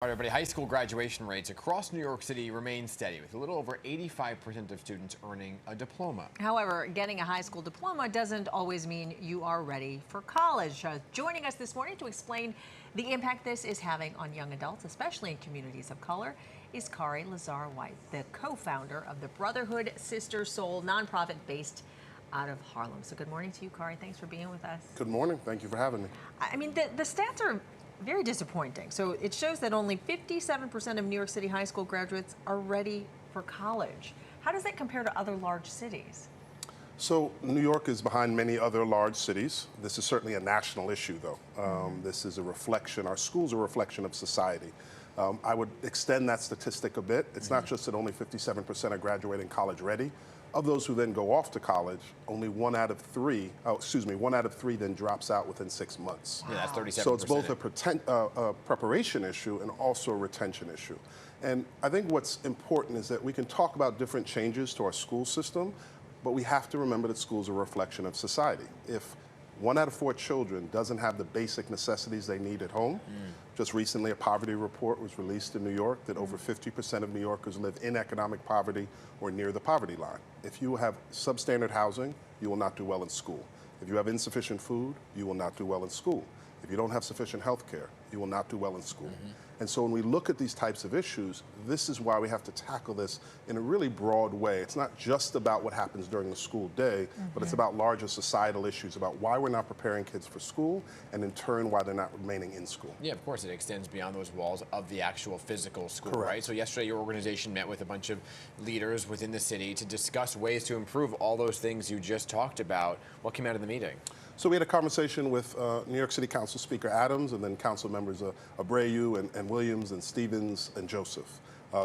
All right, everybody, high school graduation rates across New York City remain steady, with a little over 85% of students earning a diploma. However, getting a high school diploma doesn't always mean you are ready for college. Joining us this morning to explain the impact this is having on young adults, especially in communities of color, is Khary Lazarre-White, the co-founder of the Brotherhood Sister Sol nonprofit based out of Harlem. So good morning to you, Khary. Thanks for being with us. Good morning. Thank you for having me. I mean, the stats are very disappointing. So it shows that only 57% of New York City high school graduates are ready for college. How does that compare to other large cities? So New York is behind many other large cities. This is certainly a national issue, though. This is a reflection, our schools are a reflection of society. I would extend that statistic a bit. It's not just that only 57% are graduating college ready. Of those who then go off to college, only one out of three then drops out within 6 months. Yeah, that's 37%. So it's both a preparation issue and also a retention issue. And I think what's important is that we can talk about different changes to our school system, but we have to remember that schools are a reflection of society. If 1 out of 4 children doesn't have the basic necessities they need at home. Just recently, a poverty report was released in New York that over 50% of New Yorkers live in economic poverty or near the poverty line. If you have substandard housing, you will not do well in school. If you have insufficient food, you will not do well in school. If you don't have sufficient health care, you will not do well in school. And so when we look at these types of issues, this is why we have to tackle this in a really broad way. It's not just about what happens during the school day, but it's about larger societal issues, about why we're not preparing kids for school, and in turn, why they're not remaining in school. Yeah, of course, it extends beyond those walls of the actual physical school, Correct. right? So yesterday, your organization met with a bunch of leaders within the city to discuss ways to improve all those things you just talked about. What came out of the meeting? So we had a conversation with New York City Council Speaker Adams and then council members Abreu and Williams and Stevens and Joseph.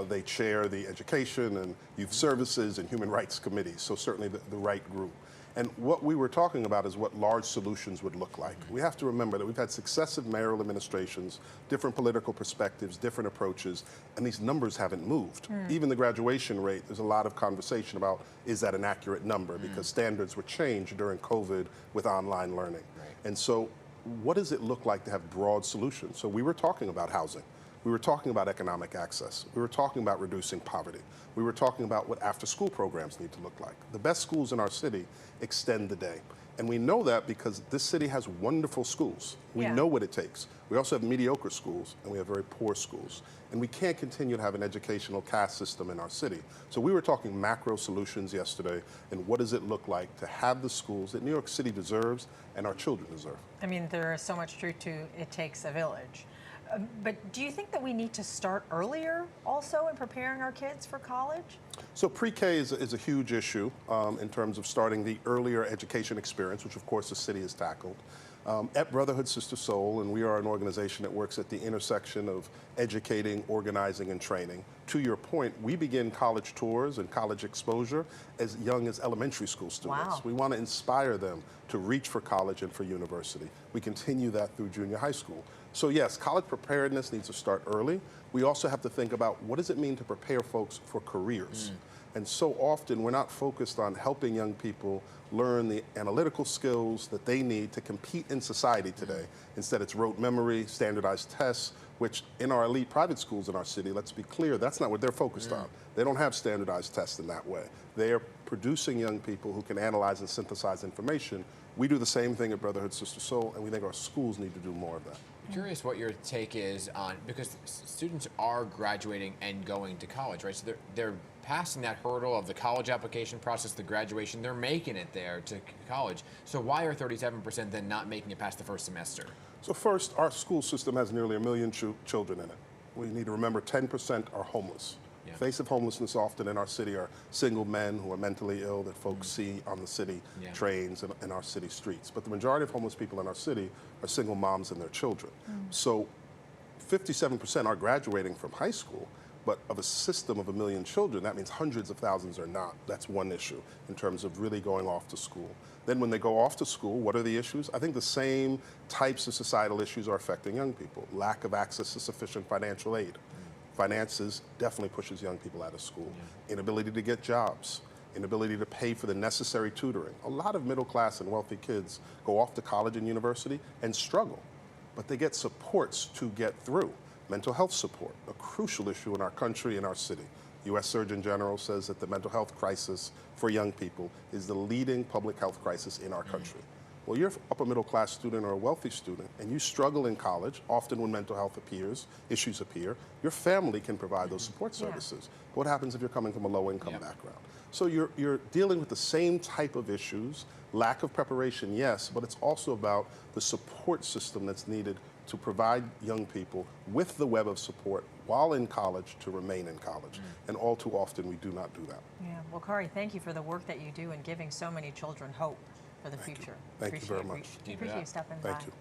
They chair the Education and Youth Services and Human Rights Committees, so certainly the right group. And what we were talking about is what large solutions would look like. We have to remember that we've had successive mayoral administrations, different political perspectives, different approaches, and these numbers haven't moved. Even the graduation rate, there's a lot of conversation about, is that an accurate number? Because standards were changed during COVID with online learning. And so what does it look like to have broad solutions? So we were talking about housing. We were talking about economic access. We were talking about reducing poverty. We were talking about what after-school programs need to look like. The best schools in our city extend the day. And we know that because this city has wonderful schools. We know what it takes. We also have mediocre schools, and we have very poor schools. And we can't continue to have an educational caste system in our city. So we were talking macro solutions yesterday, and what does it look like to have the schools that New York City deserves and our children deserve. I mean, there is so much truth to it takes a village. But do you think that we need to start earlier also in preparing our kids for college? So pre-K is a huge issue in terms of starting the earlier education experience, which of course the city has tackled. At Brotherhood Sister Sol, and we are an organization that works at the intersection of educating, organizing, and training. To your point, we begin college tours and college exposure as young as elementary school students. Wow. We want to inspire them to reach for college and for university. We continue that through junior high school. So yes, college preparedness needs to start early. We also have to think about what does it mean to prepare folks for careers. And so often we're not focused on helping young people learn the analytical skills that they need to compete in society today. Instead, it's rote memory, standardized tests, which in our elite private schools in our city, let's be clear, that's not what they're focused on. They don't have standardized tests in that way. They are producing young people who can analyze and synthesize information. We do the same thing at Brotherhood Sister Sol, and we think our schools need to do more of that. I'm curious what your take is on, because students are graduating and going to college, right? So they're passing that hurdle of the college application process, the graduation, they're making it there to college. So why are 37% then not making it past the first semester? So first, our school system has nearly 1 million children in it. We need to remember 10% are homeless. Face of homelessness often in our city are single men who are mentally ill that folks see on the city trains and in our city streets. But the majority of homeless people in our city are single moms and their children. So 57% are graduating from high school, but of a system of 1 million children, that means hundreds of thousands are not. That's one issue in terms of really going off to school. Then when they go off to school, what are the issues? I think the same types of societal issues are affecting young people. Lack of access to sufficient financial aid. Finances definitely pushes young people out of school. Inability to get jobs. Inability to pay for the necessary tutoring. A lot of middle class and wealthy kids go off to college and university and struggle, but they get supports to get through. Mental health support, a crucial issue in our country and our city. U.S. Surgeon General says that the mental health crisis for young people is the leading public health crisis in our country. Well, you're an upper middle class student or a wealthy student, and you struggle in college, often when mental health issues appear, your family can provide those support services. What happens if you're coming from a low income background? So you're dealing with the same type of issues, lack of preparation, yes, but it's also about the support system that's needed to provide young people with the web of support while in college to remain in college. And all too often we do not do that. Yeah, well, Khary, thank you for the work that you do in giving so many children hope for the future. Thank you very much. Appreciate you stepping by. Thank you.